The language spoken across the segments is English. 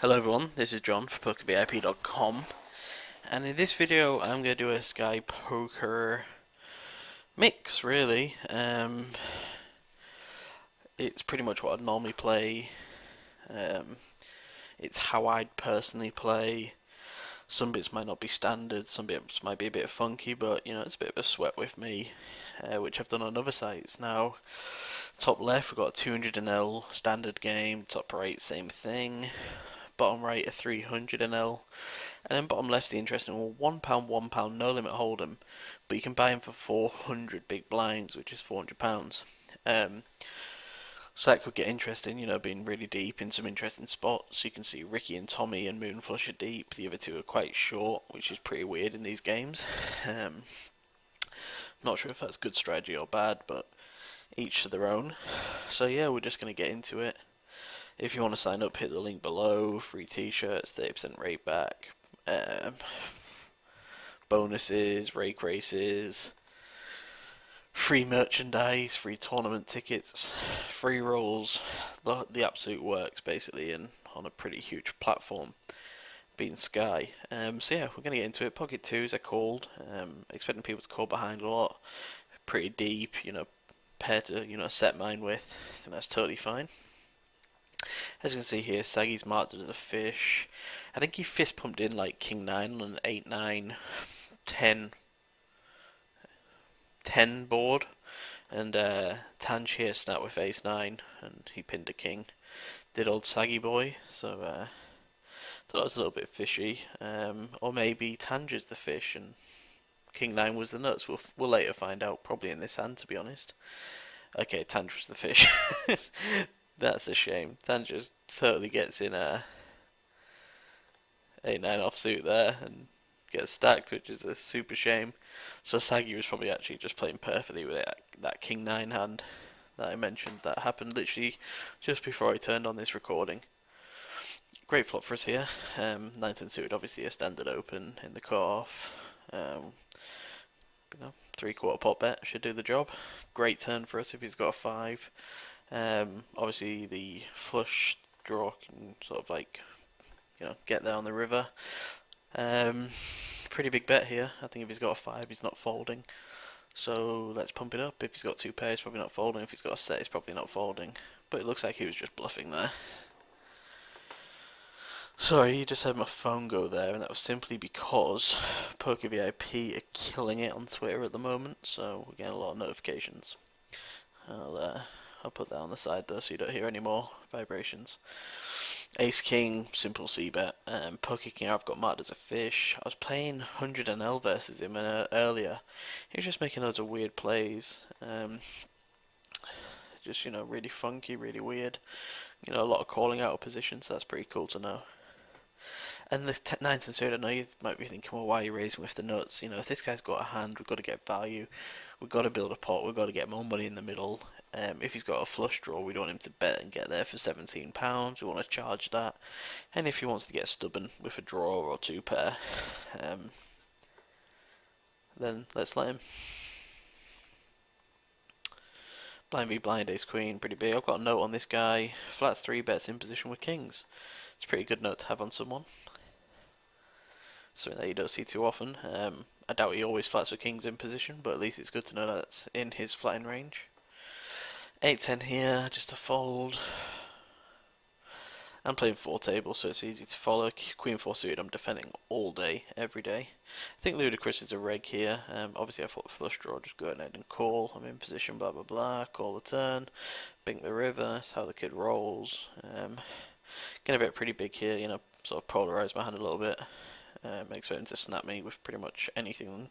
Hello everyone, this is John for PokerVIP.com, and in this video I'm going to do a Sky Poker mix really. It's pretty much what I'd normally play. It's how I'd personally play. Some bits might not be standard, some bits might be a bit funky, but you know, it's a bit of a sweat with me, which I've done on other sites. Now, top left we've got a 200 NL standard game, top right same thing, bottom right a 300 NL. And then bottom left's the interesting one, £1, £1 no limit hold'em, but you can buy him for 400 big blinds, which is £400. So that could get interesting, you know, being really deep in some interesting spots. You can see Ricky and Tommy and Moonflush are deep. The other two are quite short, which is pretty weird in these games. Not sure if that's good strategy or bad, but each to their own. So yeah, we're just going to get into it. If you want to sign up, hit the link below. Free t-shirts, 30% rate back. Bonuses, rake races, free merchandise, free tournament tickets, free rolls, the absolute works basically, and on a pretty huge platform, being Sky. So yeah, we're gonna get into it. Pocket twos are called. Expecting people to call behind a lot. Pretty deep, you know, pair to set mine with. I think that's totally fine. As you can see here, Saggy's marked as a fish. I think he fist pumped in like King 9 on an 8-9 10 board, and Tanj here snapped with Ace 9 and he pinned a king. Did old Saggy boy, so thought that was a little bit fishy. Or maybe Tanj is the fish and King 9 was the nuts. We'll later find out, probably in this hand to be honest. Okay, Tanj was the fish. That's a shame. Tanj just totally gets in a 8-9 offsuit there and gets stacked, which is a super shame. So Saggy was probably actually just playing perfectly with that King 9 hand that I mentioned. That happened literally just before I turned on this recording. Great flop for us here. 9-10 suited, obviously a standard open in the cutoff. You know, 3/4 pot bet should do the job. Great turn for us if he's got a 5. Obviously the flush draw can sort of like, you know, get there on the river. Pretty big bet here. I think if he's got a 5, he's not folding. So let's pump it up. If he's got 2 pairs, probably not folding. If he's got a set, he's probably not folding. But it looks like he was just bluffing there. Sorry, you just had my phone go there, and that was simply because PokerVIP are killing it on Twitter at the moment, so we're getting a lot of notifications. I'll put that on the side though, so you don't hear any more vibrations. Ace King, simple C bet. Poker King, I've got marked as a fish. I was playing 100 NL versus him earlier. He was just making loads of weird plays. Just, you know, really funky, really weird. You know, a lot of calling out of positions, so that's pretty cool to know. And the 9th and suited, I know you might be thinking, well, why are you raising with the nuts? You know, if this guy's got a hand, we've got to get value. We've got to build a pot. We've got to get more money in the middle. If he's got a flush draw, we don't want him to bet and get there for £17. We want to charge that. And if he wants to get stubborn with a draw or 2 pair, then let's let him. Blind v blind, ace queen, pretty big. I've got a note on this guy. Flats 3 bets in position with kings. It's a pretty good note to have on someone. Something that you don't see too often. I doubt he always flats with kings in position, but at least it's good to know that's in his flatting range. 8-10 here, just a fold. I'm playing 4 tables, so it's easy to follow. Queen 4 suited, I'm defending all day, every day. I think Ludicrous is a reg here. Obviously I thought flush draw, just go ahead and call. I'm in position, blah blah blah. Call the turn, bink the river. That's how the kid rolls. Gonna bet pretty big here, you know, sort of polarize my hand a little bit. Expect him to snap me with pretty much anything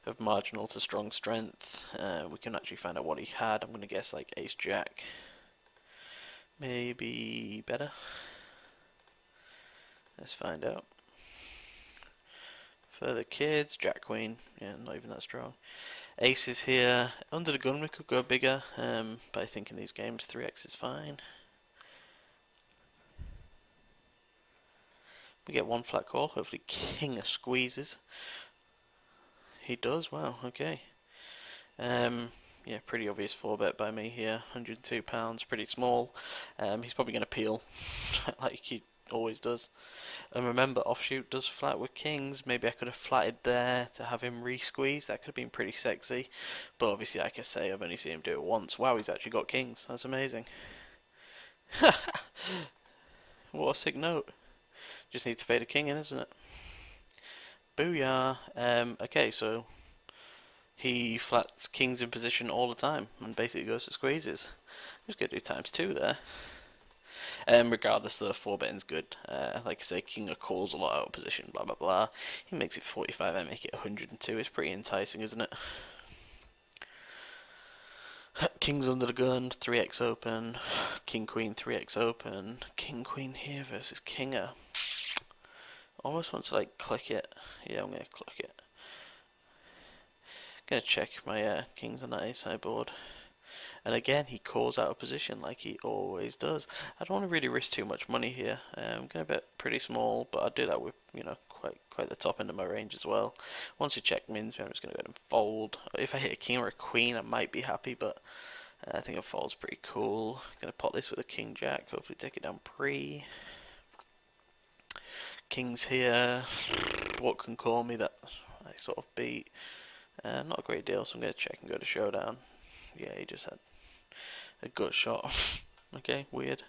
of marginal to strong strength. We can actually find out what he had. I'm going to guess like ace jack. Maybe better. Let's find out. For the kids, jack queen. Yeah, not even that strong. Aces here. Under the gun we could go bigger, but I think in these games 3x is fine. We get 1 flat call. Hopefully king squeezes. He does. Wow. Okay. Yeah, pretty obvious 4 bet by me here. £102, pretty small. He's probably going to peel. Like he always does. And remember, offshoot does flat with kings. Maybe I could have flatted there to have him re-squeeze. That could have been pretty sexy. But obviously, like I say, I've only seen him do it once. Wow, he's actually got kings. That's amazing. What a sick note. Just need to fade a king in, isn't it? Booyah. Okay, so he flats kings in position all the time and basically goes to squeezes. I'm just going to do ×2 there. Regardless, the 4-betting's good. Like I say, king calls a lot out of position, blah blah blah. He makes it 45, I make it 102. It's pretty enticing, isn't it? King's under the gun, 3x open. King queen, 3x open. King queen here versus kinger. Almost want to like click it. Yeah, I'm gonna click it. Gonna check my kings on that ace high board. And again, he calls out of position like he always does. I don't want to really risk too much money here. I'm going to bet pretty small, but I'll do that with, you know, quite the top end of my range as well. Once he check mins me, I'm just going to go ahead and fold. If I hit a king or a queen, I might be happy, but I think a fold's pretty cool. Going to pot this with a king jack, hopefully take it down pre. King's here. What can call me that I sort of beat? Not a great deal, so I'm going to check and go to showdown. Yeah, he just had a gut shot. Okay, weird.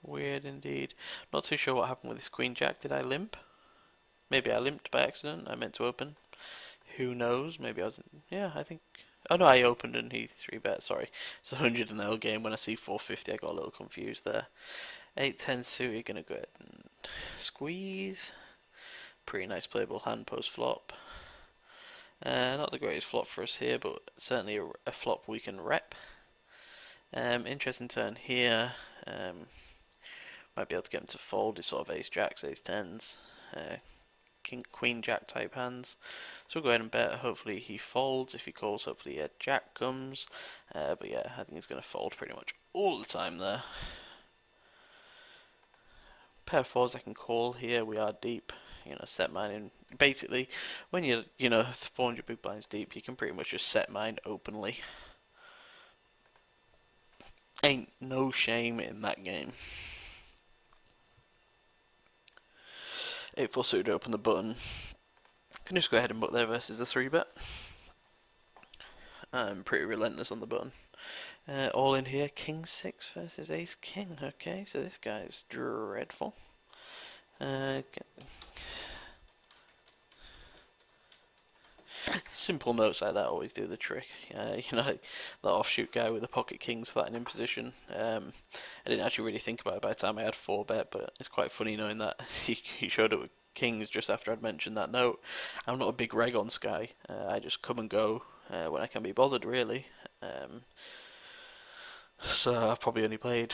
Weird indeed. Not too sure what happened with this queen jack. Did I limp? Maybe I limped by accident. I meant to open. Who knows? Maybe I was... Yeah, I think... Oh no, I opened and he 3-bet. Sorry. It's a 100 and L game. When I see 450, I got a little confused there. 8-10 suited. Gonna go ahead and squeeze. Pretty nice playable hand post flop. Not the greatest flop for us here, but certainly a flop we can rep. Interesting turn here. Might be able to get him to fold his sort of ace jacks, ace tens, king, queen jack type hands. So we'll go ahead and bet. Hopefully he folds. If he calls, hopefully a jack comes. But yeah, I think he's going to fold pretty much all the time there. Pair of fours I can call here. We are deep. You know, set mine in. Basically, when you're, 400 big blinds deep, you can pretty much just set mine openly. Ain't no shame in that game. 8-4 suited, open the button. Can just go ahead and book there versus the 3-bet. I'm pretty relentless on the button. All in here, king 6 versus ace king. Okay, so this guy is dreadful. Simple notes like that always do the trick. Like the offshoot guy with the pocket kings flattening in position. I didn't actually really think about it by the time I had 4-bet, but it's quite funny knowing that he showed up with kings just after I'd mentioned that note. I'm not a big reg on Sky. I just come and go when I can be bothered, really. So I've probably only played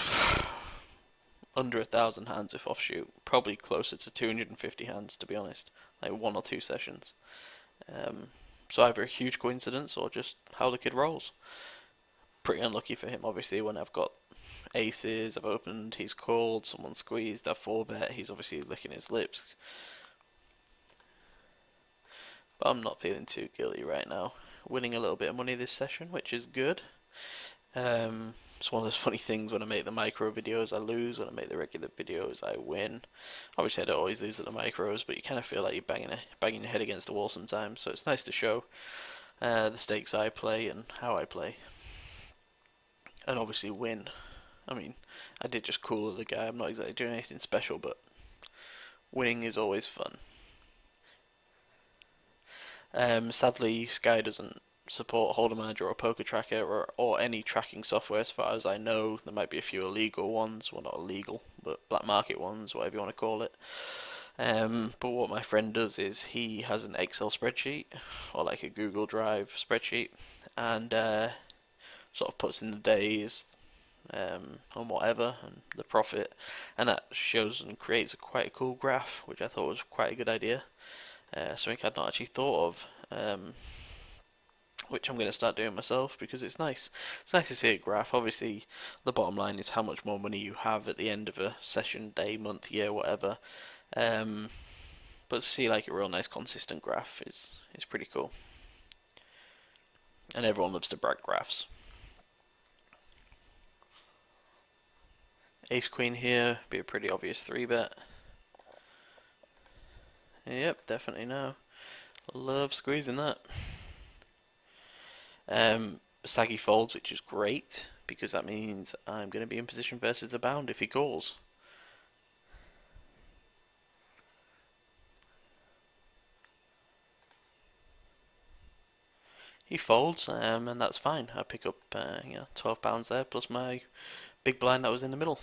under 1,000 hands if offshoot. Probably closer to 250 hands, to be honest. Like 1 or 2 sessions. So either a huge coincidence or just how the kid rolls. Pretty unlucky for him, obviously, when I've got aces, I've opened, he's called, someone squeezed, I've 4-bet, he's obviously licking his lips. But I'm not feeling too guilty right now. Winning a little bit of money this session, which is good. It's one of those funny things, when I make the micro videos I lose, when I make the regular videos I win. Obviously I don't always lose at the micros, but you kind of feel like you're banging your head against the wall sometimes, so it's nice to show the stakes I play and how I play. And obviously win. I mean, I did just cooler the guy, I'm not exactly doing anything special, but winning is always fun. Sadly, Sky doesn't support Holder Manager or Poker Tracker or any tracking software as far as I know. There might be a few illegal ones, well not illegal, but black market ones, whatever you want to call it. But what my friend does is he has an Excel spreadsheet, or like a Google Drive spreadsheet, and sort of puts in the days on whatever, and the profit, and that shows and creates quite a cool graph, which I thought was quite a good idea. Something I'd not actually thought of. Which I'm going to start doing myself because it's nice. It's nice to see a graph. Obviously, the bottom line is how much more money you have at the end of a session, day, month, year, whatever. But to see like a real nice consistent graph is pretty cool. And everyone loves to brag graphs. Ace Queen here, be a pretty obvious 3-bet. Yep, definitely no. Love squeezing that. Staggy folds, which is great, because that means I'm going to be in position versus the bound if he calls. He folds, and that's fine. I pick up 12 pounds there, plus my big blind that was in the middle.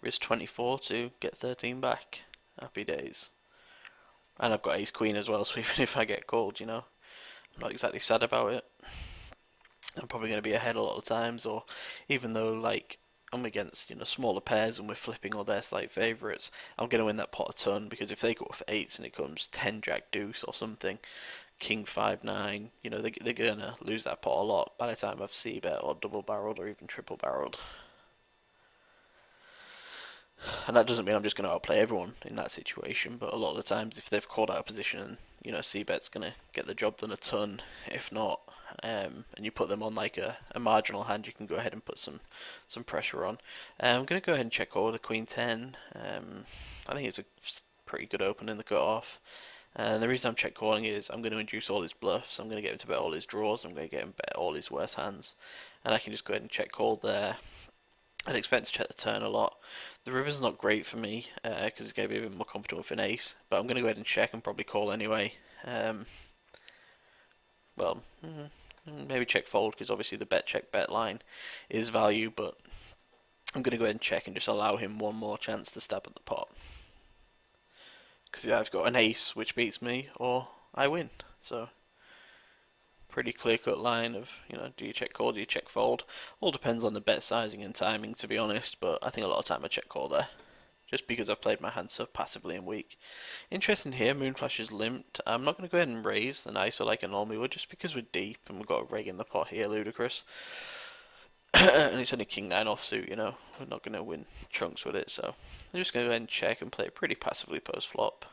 Risk 24 to get 13 back. Happy days. And I've got ace queen as well, so even if I get called, I'm not exactly sad about it. I'm probably going to be ahead a lot of times, or even though like I'm against smaller pairs and we're flipping all their slight favourites, I'm going to win that pot a ton, because if they go for eights and it comes 10 jack deuce or something, king 5 9, they're going to lose that pot a lot by the time I've c-bet or double barreled or even triple barreled. And that doesn't mean I'm just going to outplay everyone in that situation, but a lot of the times if they've called out a position, c-bet's going to get the job done a ton. If not, and you put them on like a marginal hand, you can go ahead and put some pressure on. I'm going to go ahead and check call with the queen 10. I think it's a pretty good open in the cut-off. And the reason I'm check calling is I'm going to induce all his bluffs. I'm going to get him to bet all his draws. I'm going to get him to bet all his worst hands, and I can just go ahead and check call there. I'd expect to check the turn a lot. The river's not great for me because it's going to be a bit more comfortable with an ace, but I'm going to go ahead and check and probably call anyway. Maybe check fold, because obviously the bet check bet line is value, but I'm going to go ahead and check and just allow him one more chance to stab at the pot. Because I've got an ace which beats me, or I win. So pretty clear-cut line of, do you check call, do you check fold? All depends on the bet sizing and timing, to be honest, but I think a lot of time I check call there, just because I've played my hand so passively and weak. Interesting here, Moonflash is limped. I'm not going to go ahead and raise an ISO like I normally would, just because we're deep and we've got a reg in the pot here, ludicrous. And it's only king 9 offsuit, we're not going to win chunks with it, so I'm just going to go ahead and check and play it pretty passively post-flop.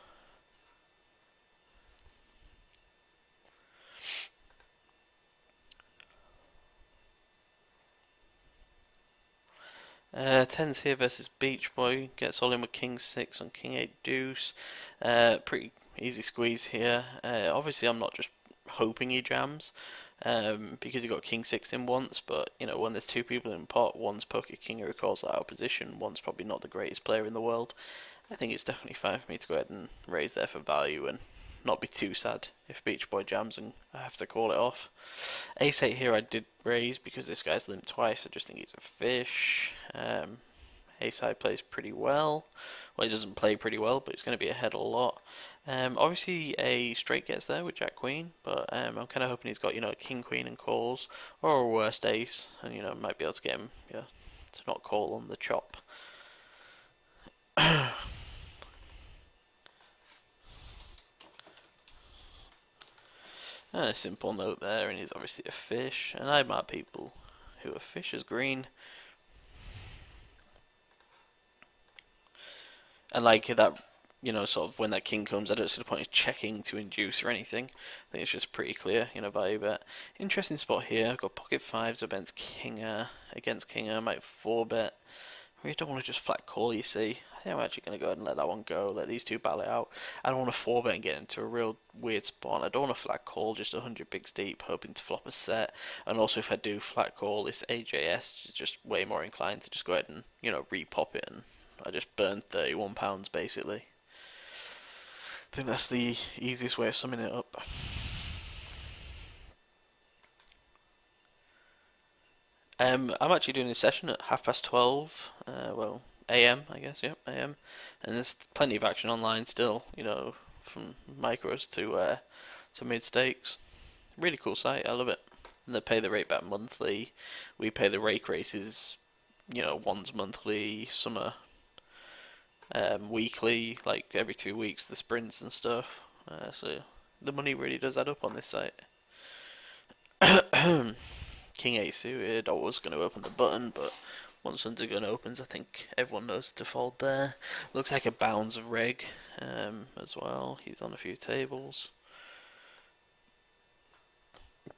Tens here versus Beach Boy, gets all in with king 6 on king 8 deuce. Pretty easy squeeze here. Obviously I'm not just hoping he jams, because he got king 6 in once, but when there's two people in pot, one's poker king who calls out of position, one's probably not the greatest player in the world. I think it's definitely fine for me to go ahead and raise there for value and not be too sad if Beach Boy jams and I have to call it off. Ace 8 here I did raise because this guy's limped twice. I just think he's a fish. Ace high plays pretty well. Well, he doesn't play pretty well, but he's going to be ahead a lot. Obviously a straight gets there with Jack Queen, but I'm kind of hoping he's got King Queen and calls, or a worst ace, and might be able to get him to not call on the chop. And a simple note there, and he's obviously a fish, and I mark people who are fish as green. And like that, sort of when that king comes, I don't see the point of checking to induce or anything. I think it's just pretty clear, value bet. Interesting spot here. I've got pocket fives against kinger. I might 4-bet. I really don't want to just flat call, you see. I think I'm actually going to go ahead and let that one go, let these two battle it out. I don't want to 4-bet and get into a real weird spot. I don't want to flat call just 100 bigs deep, hoping to flop a set. And also if I do flat call, this AJS is just way more inclined to just go ahead and, repop it, and I just burned £31 basically. I think that's the easiest way of summing it up. I'm actually doing a session at 12:30, AM, I guess, yep, AM, and there's plenty of action online still, from micros to mid stakes. Really cool site, I love it. And they pay the rate back monthly. We pay the rake races, once monthly, some are weekly, like every 2 weeks, the sprints and stuff. So the money really does add up on this site. King 8 suited, I was going to open the button, but once Undergun opens, I think everyone knows to fold there. Looks like a bounds of reg as well. He's on a few tables.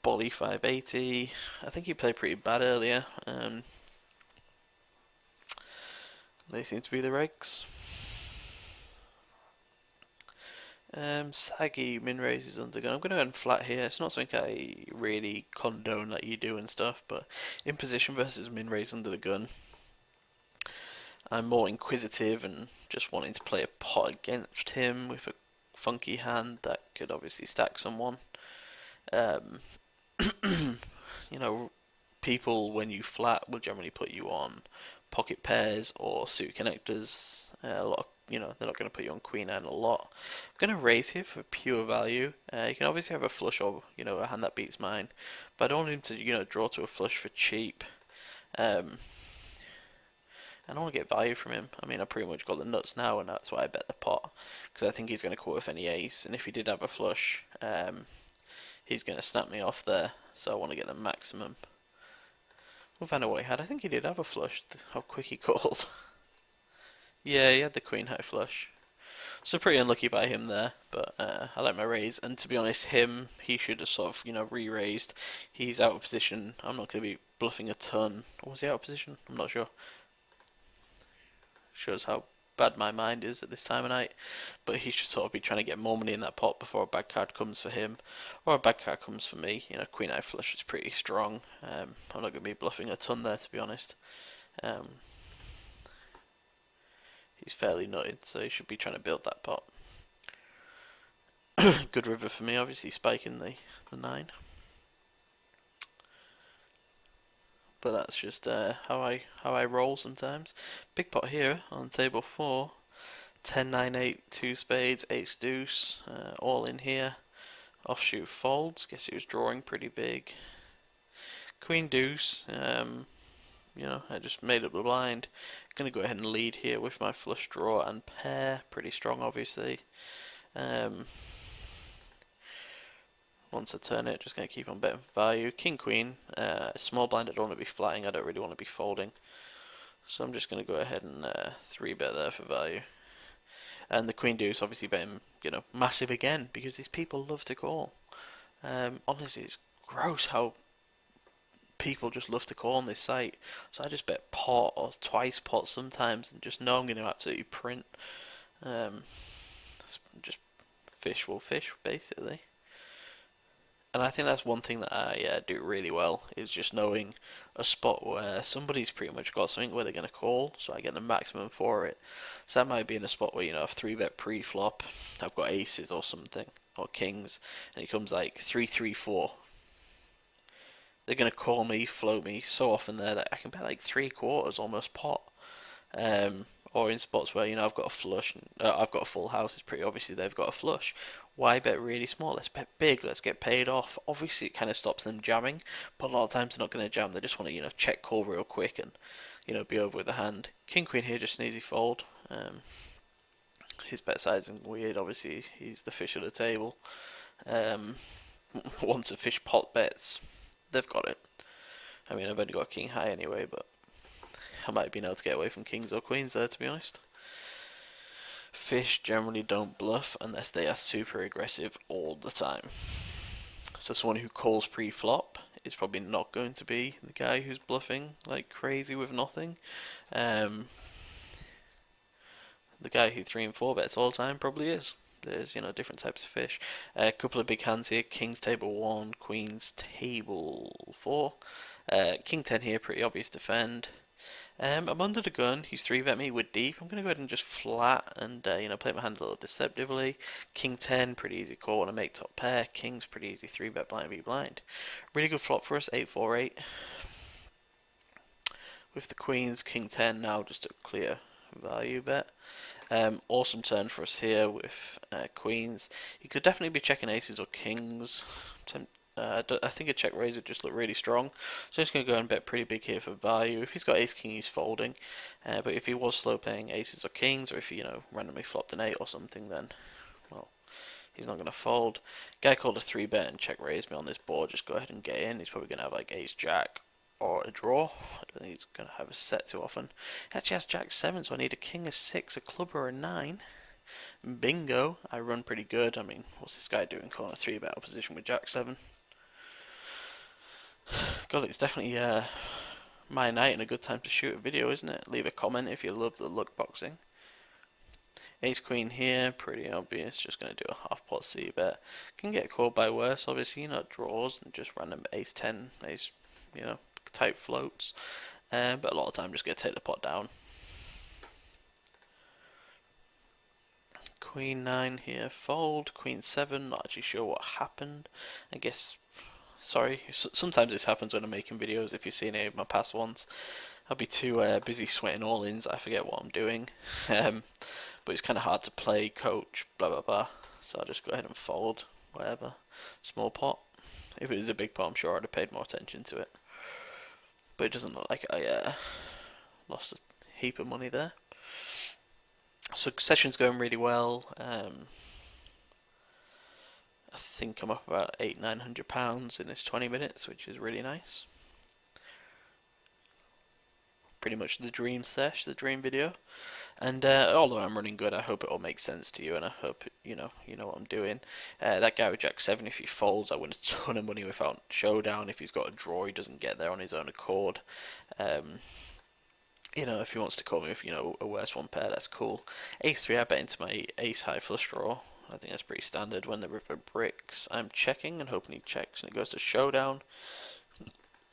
Bolly 580. I think he played pretty bad earlier. They seem to be the regs. Saggy min raises undergun. I'm going to go and flat here. It's not something I really condone that you do and stuff, but in position versus min raise under the gun, I'm more inquisitive and just wanting to play a pot against him with a funky hand that could obviously stack someone. You know, people when you flat will generally put you on pocket pairs or suit connectors. A lot of, they're not going to put you on queen nine a lot. I'm going to raise here for pure value. You can obviously have a flush or a hand that beats mine, but I don't want him to draw to a flush for cheap. I don't want to get value from him. I mean, I pretty much got the nuts now, and that's why I bet the pot, because I think he's going to call with any ace, and if he did have a flush, he's going to snap me off there. So I want to get the maximum. We'll find out what he had. I think he did have a flush. How quick he called. Yeah, he had the queen high flush. So pretty unlucky by him there, but I like my raise. And to be honest, he should have sort of, re-raised. He's out of position. I'm not going to be bluffing a ton. Or was he out of position? I'm not sure. Shows how bad my mind is at this time of night. But he should sort of be trying to get more money in that pot before a bad card comes for him. Or a bad card comes for me. Queen high flush is pretty strong. I'm not going to be bluffing a ton there, to be honest. He's fairly nutted, so he should be trying to build that pot. Good river for me, obviously spiking the 9. But that's just how I roll sometimes. Big pot here on table 4. 10, 9, 8, 2 spades, ace deuce, all in here. Offshoot folds, guess he was drawing pretty big. Queen deuce, I just made up the blind. Gonna go ahead and lead here with my flush draw and pair. Pretty strong, obviously. Once I turn it, just gonna keep on betting value. King queen, small blind. I don't want to be flatting. I don't really want to be folding. So I'm just gonna go ahead and 3-bet there for value. And the queen deuce, obviously betting, massive again because these people love to call. Honestly, it's gross how people just love to call on this site. So I just bet pot or twice pot sometimes and just know I'm going to absolutely print. Just fish will fish, basically. And I think that's one thing that I do really well, is just knowing a spot where somebody's pretty much got something where they're going to call, so I get the maximum for it. So that might be in a spot where, I've 3-bet pre-flop, I've got aces or something, or kings, and it comes like 3-3-4. They're going to call me, float me so often there that I can bet like 3/4 almost pot. Or in spots where, I've got a flush, I've got a full house, it's pretty obviously they've got a flush. Why bet really small? Let's bet big, let's get paid off. Obviously it kind of stops them jamming, but a lot of times they're not going to jam, they just want to, check call real quick and, be over with the hand. King queen here, just an easy fold. His bet sizing weird, obviously he's the fish of the table. Once a fish pot bets, they've got it. I mean, I've only got a king high anyway, but I might have been able to get away from kings or queens there, to be honest. Fish generally don't bluff unless they are super aggressive all the time. So someone who calls pre-flop is probably not going to be the guy who's bluffing like crazy with nothing. The guy who 3 and 4 bets all the time probably is. There's, different types of fish. A couple of big hands here. King's table 1, Queen's table 4. King 10 here, pretty obvious defend. I'm under the gun. He's 3-bet me with deep. I'm going to go ahead and just flat and, play my hand a little deceptively. King 10, pretty easy call when I make top pair. King's pretty easy 3-bet blind v blind. Really good flop for us, 8-4-8. With the Queens, King 10 now just a clear value bet. Awesome turn for us here with Queens. He could definitely be checking aces or kings. I think a check raise would just look really strong. So I'm just going to go and bet pretty big here for value. If he's got ace king, he's folding. But if he was slow playing aces or kings, or if he randomly flopped an 8 or something, then well, he's not going to fold. Guy called a 3-bet and check raised me on this board. Just go ahead and get in. He's probably going to have like ace jack or a draw. I don't think he's going to have a set too often. He actually has jack 7, so I need a king, a 6, a club, or a 9. Bingo. I run pretty good. I mean, what's this guy doing calling a 3-bet opposition with jack 7? God, it's definitely my night and a good time to shoot a video, isn't it? Leave a comment if you love the look boxing. Ace Queen here, pretty obvious, just going to do a half pot C bet. Can get called by worse, obviously, not draws and just random Ace 10, Ace, type floats. But a lot of time just going to take the pot down. Queen 9 here, fold. Queen 7, not actually sure what happened. I guess, sorry, sometimes this happens when I'm making videos, if you've seen any of my past ones. I'll be too busy sweating all-ins, I forget what I'm doing. But it's kind of hard to play, coach, blah blah blah. So I'll just go ahead and fold, whatever. Small pot. If it was a big pot, I'm sure I'd have paid more attention to it. But it doesn't look like I lost a heap of money there. So session's going really well. I think I'm up about £800-900 in this 20 minutes, which is really nice. Pretty much the dream sesh, the dream video. And although I'm running good, I hope it all makes sense to you, and I hope you know what I'm doing. That guy with Jack 7, if he folds, I win a ton of money without showdown. If he's got a draw, he doesn't get there on his own accord. If he wants to call me with a worse one pair, that's cool. Ace 3, I bet into my ace high flush draw. I think that's pretty standard. When the river bricks, I'm checking and hoping he checks, and it goes to showdown.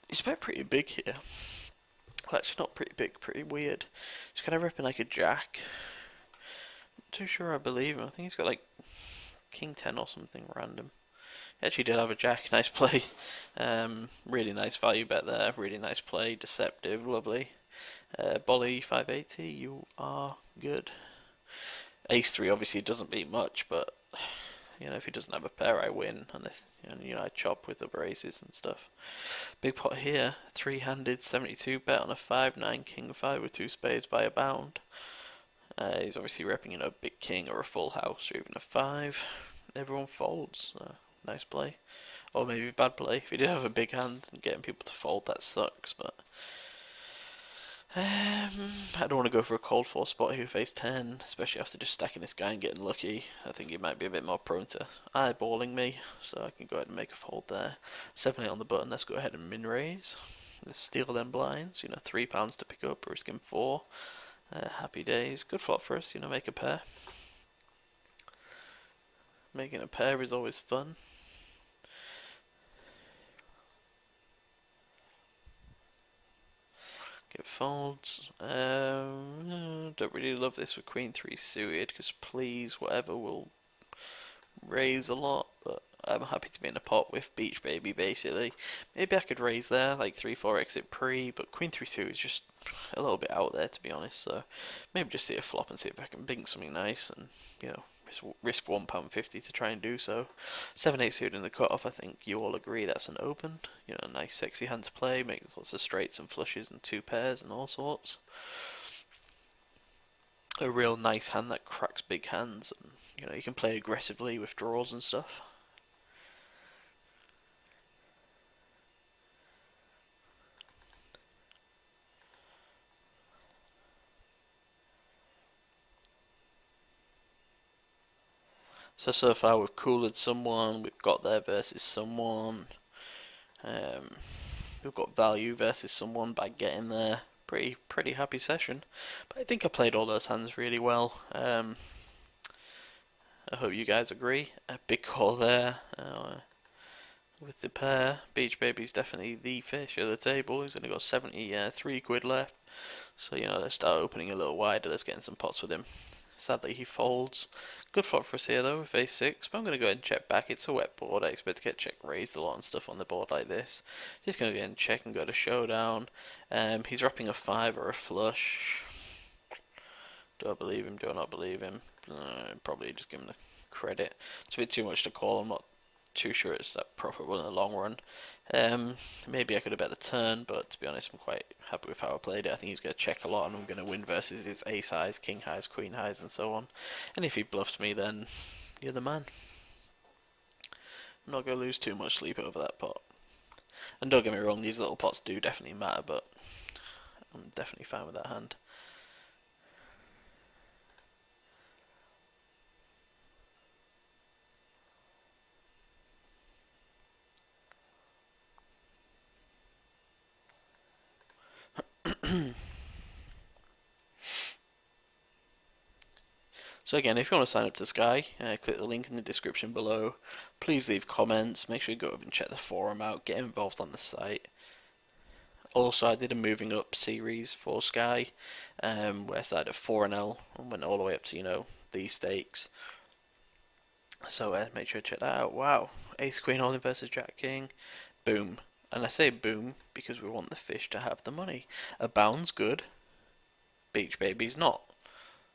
He's bet pretty big here. Well, actually not pretty big, pretty weird. He's kind of ripping like a jack. Not too sure I believe him. I think he's got like king 10 or something random. He actually did have a jack. Nice play. Really nice value bet there. Really nice play. Deceptive. Lovely. Bolly 580. You are good. Ace 3 obviously doesn't beat much, but if he doesn't have a pair, I win. Unless I chop with other aces and stuff. Big pot here, three-handed 72 bet on a 5-9 king 5 with 2 spades by a bound. He's obviously repping a big king or a full house or even a 5. Everyone folds. Nice play, or maybe bad play. If he did have a big hand, and getting people to fold, that sucks. But I don't want to go for a cold 4 spot here with ace 10, especially after just stacking this guy and getting lucky. I think he might be a bit more prone to eyeballing me, so I can go ahead and make a fold there. 7-8 on the button, let's go ahead and min raise. Let's steal them blinds, £3 to pick up, risk him 4. Happy days, good flop for us, make a pair. Making a pair is always fun. Get folds. Don't really love this with Queen 3 suited, because please, whatever will raise a lot, but I'm happy to be in a pot with Beach Baby, basically. Maybe I could raise there, like 3-4 exit pre, but Queen 3 suited is just a little bit out there, to be honest, so maybe just see a flop and see if I can bink something nice, and, risk £1.50 to try and do so. 7-8 suited in the cutoff, I think you all agree that's an open. A nice sexy hand to play, makes lots of straights and flushes and 2 pairs and all sorts. A real nice hand that cracks big hands, and you can play aggressively with draws and stuff. So far we've cooled someone, we've got there versus someone, we've got value versus someone by getting there. Pretty happy session. But I think I played all those hands really well. I hope you guys agree. A big call there with the pair. Beach Baby's definitely the fish at the table. He's only got 73 quid left. So let's start opening a little wider. Let's get in some pots with him. Sadly, he folds. Good flop for us here, though, with ace 6. But I'm going to go ahead and check back. It's a wet board. I expect to get check raised a lot and stuff on the board like this. Just going to go ahead and check and go to showdown. He's wrapping a 5 or a flush. Do I believe him? Do I not believe him? Probably just give him the credit. It's a bit too much to call. I'm not too sure it's that profitable in the long run. Maybe I could have bet the turn, but to be honest, I'm quite happy with how I played it. I think he's going to check a lot, and I'm going to win versus his ace highs, king highs, queen highs, and so on. And if he bluffs me, then you're the man. I'm not going to lose too much sleep over that pot. And don't get me wrong, these little pots do definitely matter, but I'm definitely fine with that hand. So again, if you want to sign up to Sky, click the link in the description below. Please leave comments, make sure you go over and check the forum out, get involved on the site. Also, I did a moving up series for Sky, where I started at 4-0 and went all the way up to, these stakes. So make sure to check that out. Wow, Ace Queen all in versus Jack King, boom. And I say boom because we want the fish to have the money. A bound's good, Beach Baby's not.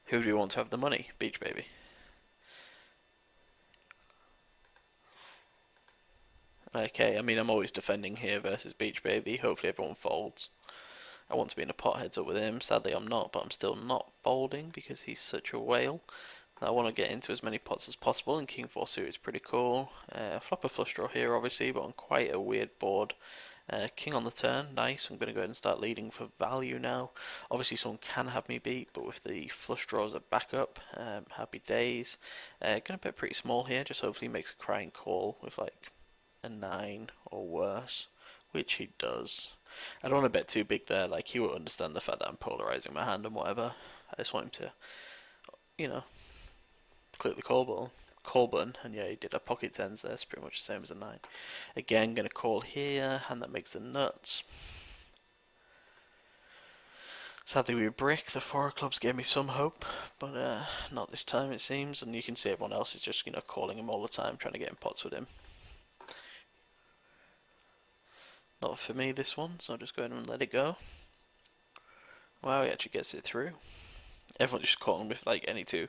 Who do you want to have the money? Beach Baby. Okay, I mean, I'm always defending here versus Beach Baby. Hopefully everyone folds. I want to be in a pot heads up with him. Sadly, I'm not, but I'm still not folding because he's such a whale. I want to get into as many pots as possible, and King 4 suit is pretty cool. Flop a flush draw here, obviously, but on quite a weird board. King on the turn, nice. I'm going to go ahead and start leading for value now. Obviously, someone can have me beat, but with the flush draws as a backup, happy days. Going to bet pretty small here, just hopefully makes a crying call with like a 9 or worse, which he does. I don't want to bet too big there, like he will understand the fact that I'm polarizing my hand and whatever. I just want him to, click the call button, and yeah, he did a pocket tens there, it's pretty much the same as a 9. Again, gonna call here, and that makes the nuts. Sadly we brick, the 4 of clubs gave me some hope, but not this time it seems, and you can see everyone else is just, calling him all the time, trying to get in pots with him. Not for me this one, so I'll just go ahead and let it go. Wow, he actually gets it through. Everyone just calling with like any two.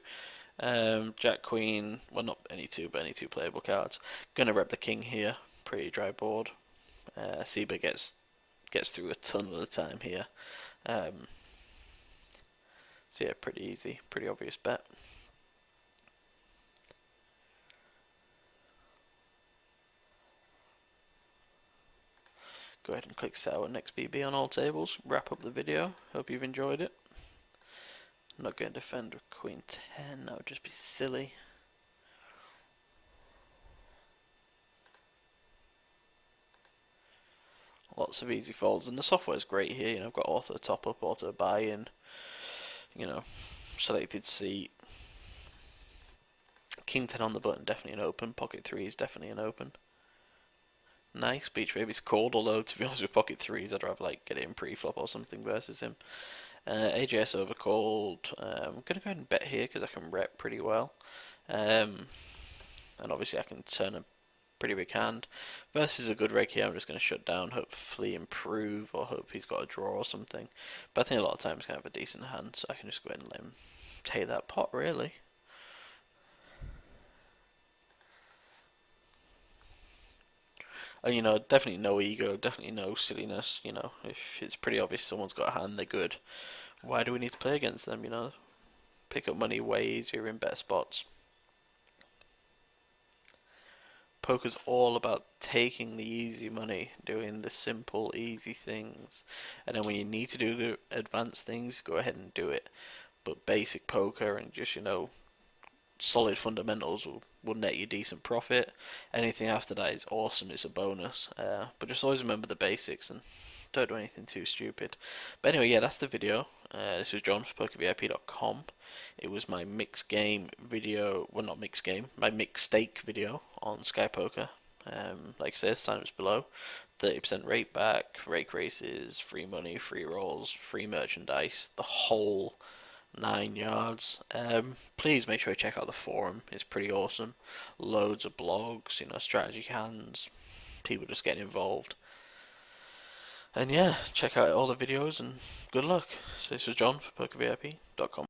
Jack Queen, well not any two, but any two playable cards. Gonna rep the king here, pretty dry board. Seba gets through a ton of the time here. So yeah, pretty easy, pretty obvious bet. Go ahead and click Sour next BB on all tables. Wrap up the video. Hope you've enjoyed it. I'm not going to defend with Queen 10, that would just be silly. Lots of easy folds, and the software's great here. I've got auto top up, auto buy in, selected seat. King 10 on the button, definitely an open. Pocket 3 is definitely an open. Nice, Beach Baby's called, although to be honest with Pocket 3s, I'd rather like get it in pre-flop or something versus him. AJS overcalled. I'm going to go ahead and bet here because I can rep pretty well. And obviously I can turn a pretty big hand. Versus a good reg here, I'm just going to shut down, hopefully improve, or hope he's got a draw or something. But I think a lot of times he's going to have a decent hand, so I can just go ahead and let him take that pot, really. And, definitely no ego, definitely no silliness. If it's pretty obvious someone's got a hand, they're good. Why do we need to play against them, Pick up money way easier in better spots. Poker's all about taking the easy money, doing the simple, easy things. And then when you need to do the advanced things, go ahead and do it. But basic poker and just, solid fundamentals will net you decent profit. Anything after that is awesome, it's a bonus. But just always remember the basics and don't do anything too stupid. But anyway, yeah, that's the video. This was John for PokerVIP.com. It was my mixed game video, well not mixed game, my mixed stake video on Sky Poker. Like I said, sign ups below. 30% rate back, rake races, free money, free rolls, free merchandise, the whole 9 yards. Please make sure you check out the forum, it's pretty awesome. Loads of blogs, strategy hands, people just getting involved. And yeah, check out all the videos and good luck. So this was John for PokerVIP.com.